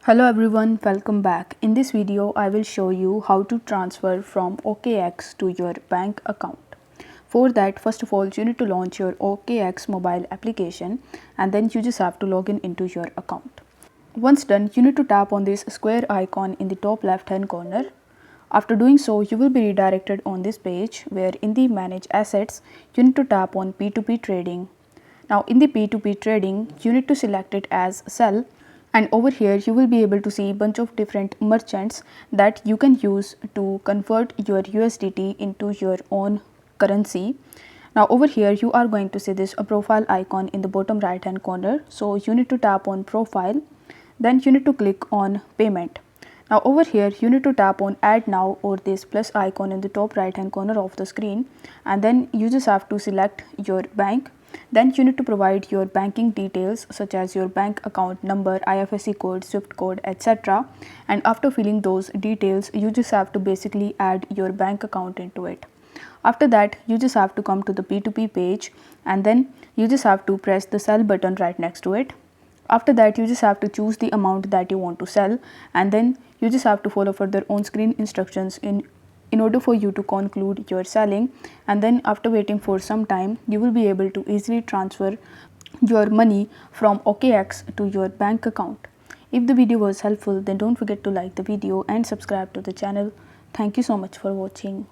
Hello everyone, welcome back. In this video, I will show you how to transfer from OKX to your bank account. For that, first of all, you need to launch your OKX mobile application and then you just have to log in into your account. Once done, you need to tap on this square icon in the top left hand corner. After doing so, you will be redirected on this page where in the manage assets, you need to tap on P2P trading. Now in the P2P trading, you need to select it as sell, and over here you will be able to see a bunch of different merchants that you can use to convert your USDT into your own currency. Now over here you are going to see this profile icon in the bottom right hand corner. So you need to tap on profile, then you need to click on payment. Now over here you need to tap on add now or this plus icon in the top right hand corner of the screen, and then you just have to select your bank. Then you need to provide your banking details such as your bank account number, IFSC code, SWIFT code, etc. And after filling those details, you just have to basically add your bank account into it. After that, you just have to come to the P2P page and then you just have to press the sell button right next to it. After that, you just have to choose the amount that you want to sell, and then you just have to follow further on screen instructions in order for you to conclude your selling. And then after waiting for some time, you will be able to easily transfer your money from OKX to your bank account. If the video was helpful, then don't forget to like the video and subscribe to the channel. Thank you so much for watching.